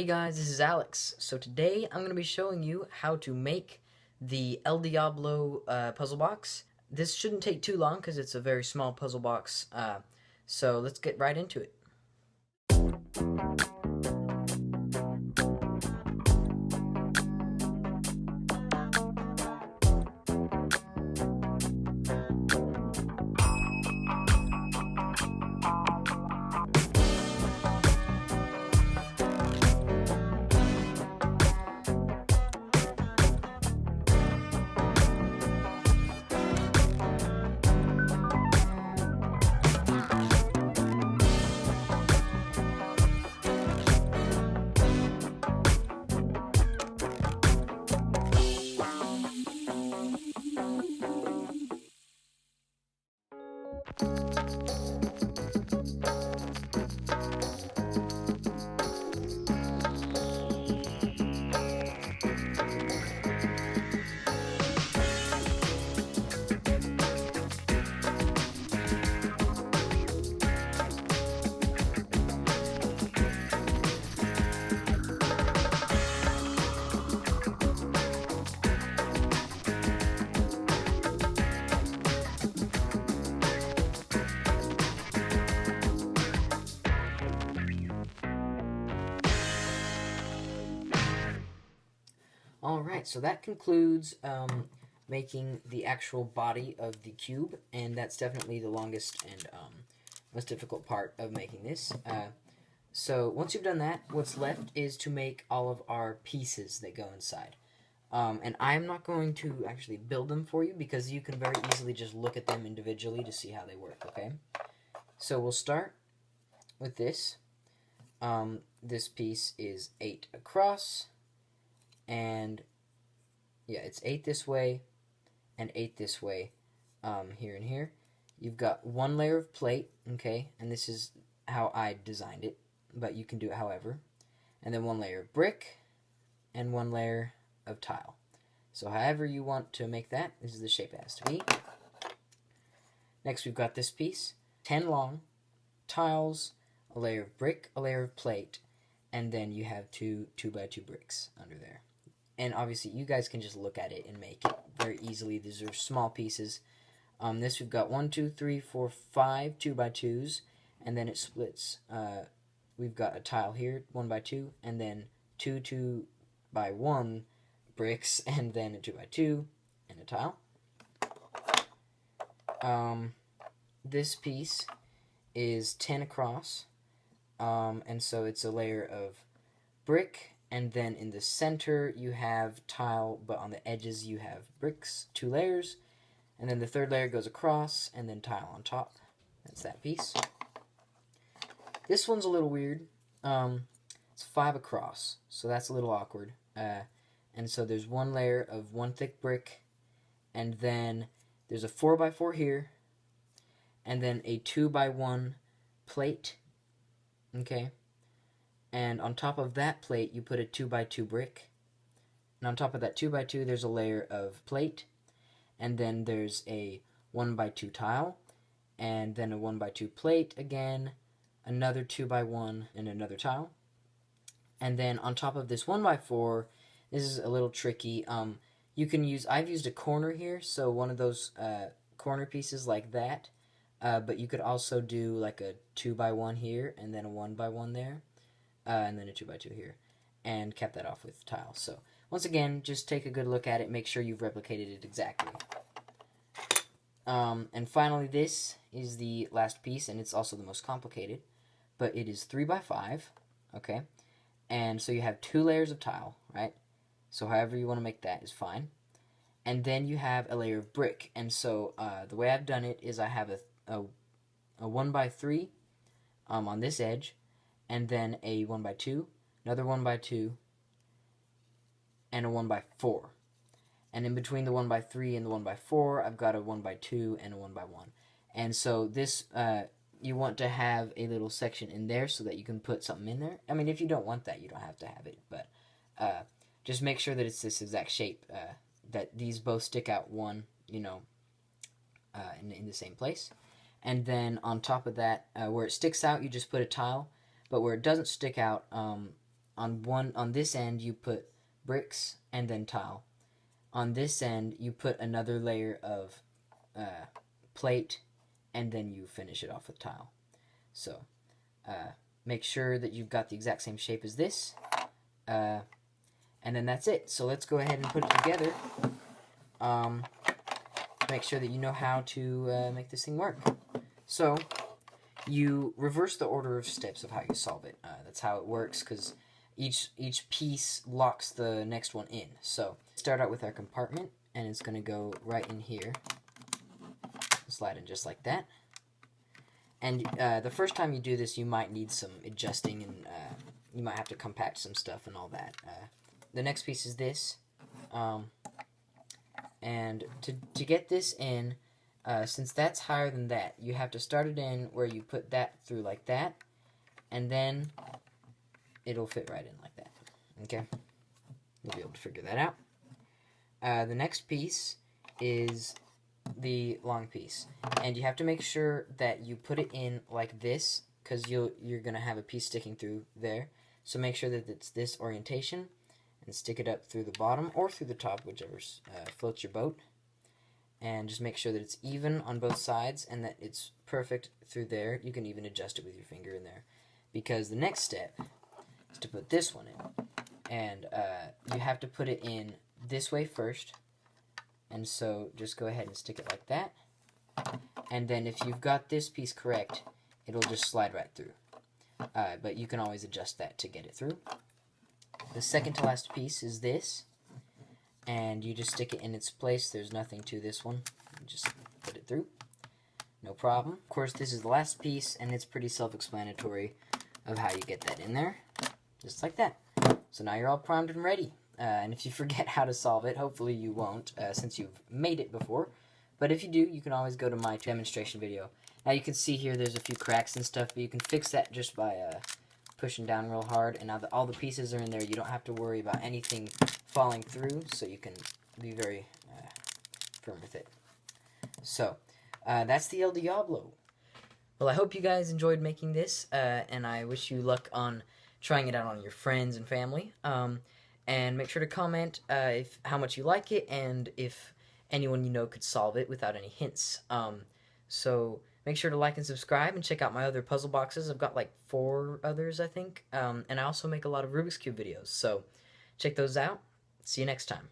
Hey guys, this is Alex. So today I'm going to be showing you how to make the El Diablo puzzle box. This shouldn't take too long because it's a very small puzzle box, so let's get right into it. Alright, so that concludes making the actual body of the cube, and that's definitely the longest and most difficult part of making this. So once you've done that, what's left is to make all of our pieces that go inside. And I'm not going to actually build them for you because you can very easily just look at them individually to see how they work, okay? So we'll start with this. This piece is 8 across, and yeah, it's 8 this way and 8 this way, here and here. You've got one layer of plate, okay, and this is how I designed it, but you can do it however. And then one layer of brick and one layer of tile. So however you want to make that, this is the shape it has to be. Next we've got this piece, 10 long, tiles, a layer of brick, a layer of plate, and then you have two 2x2 bricks under there. And obviously you guys can just look at it and make it very easily. These are small pieces. This we've got 1, 2, 3, 4, 5 2x2s, and then it splits. We've got a tile here, 1x2, and then 2 2x1 bricks, and then a 2x2 and a tile. This piece is 10 across, and so it's a layer of brick, and then in the center you have tile, but on the edges you have bricks, 2 layers, and then the third layer goes across, and then tile on top. That's that piece. This one's a little weird. It's 5 across, so that's a little awkward. And so there's one layer of one thick brick, and then there's a 4x4 here, and then a 2x1 plate, okay? And on top of that plate, you put a 2x2 brick. And on top of that 2x2, there's a layer of plate. And then there's a 1x2 tile. And then a 1x2 plate again. Another 2x1 and another tile. And then on top of this 1x4, this is a little tricky. You can use, I've used a corner here. So one of those corner pieces like that. But you could also do like a 2x1 here and then a 1x1 there. And then a 2x2 here, and kept that off with tiles. So once again, just take a good look at it, make sure you've replicated it exactly. And finally, this is the last piece, and it's also the most complicated, but it is 3x5, okay? And so you have 2 layers of tile, right? So however you want to make that is fine. And then you have a layer of brick, and so the way I've done it is I have a 1x3 on this edge, and then a 1x2, another 1x2, and a 1x4. And in between the 1x3 and the 1x4, I've got a 1x2 and a 1x1. And so this, you want to have a little section in there so that you can put something in there. I mean, if you don't want that, you don't have to have it, but just make sure that it's this exact shape, that these both stick out one, you know, in the same place. And then on top of that, where it sticks out, you just put a tile. But where it doesn't stick out, on this end you put bricks and then tile. On this end you put another layer of plate, and then you finish it off with tile. So make sure that you've got the exact same shape as this, and then that's it. So let's go ahead and put it together. Make sure that you know how to make this thing work. So you reverse the order of steps of how you solve it. That's how it works, because each piece locks the next one in. So start out with our compartment, and it's going to go right in here. Slide in just like that. And the first time you do this, you might need some adjusting, and you might have to compact some stuff and all that. The next piece is this. And to get this in, since that's higher than that, you have to start it in where you put that through like that, and then it'll fit right in like that. Okay? You'll be able to figure that out. The next piece is the long piece, and you have to make sure that you put it in like this, because you're gonna have a piece sticking through there. So make sure that it's this orientation, and stick it up through the bottom or through the top, whichever floats your boat. And just make sure that it's even on both sides and that it's perfect through there. You can even adjust it with your finger in there, because the next step is to put this one in, and you have to put it in this way first. And so just go ahead and stick it like that, and then if you've got this piece correct, it'll just slide right through. But you can always adjust that to get it through. The second to last piece is this, and you just stick it in its place. There's nothing to this one. You just put it through. No problem. Of course, this is the last piece, and it's pretty self-explanatory of how you get that in there. Just like that. So now you're all primed and ready. And if you forget how to solve it, hopefully you won't, since you've made it before. But if you do, you can always go to my demonstration video. Now you can see here there's a few cracks and stuff, but you can fix that just by pushing down real hard. And now that all the pieces are in there, you don't have to worry about anything falling through, so you can be very firm with it. So that's the El Diablo. Well, I hope you guys enjoyed making this, and I wish you luck on trying it out on your friends and family. And make sure to comment how much you like it, and if anyone you know could solve it without any hints. So make sure to like and subscribe, and check out my other puzzle boxes. I've got like 4 others, I think. And I also make a lot of Rubik's Cube videos, so check those out. See you next time.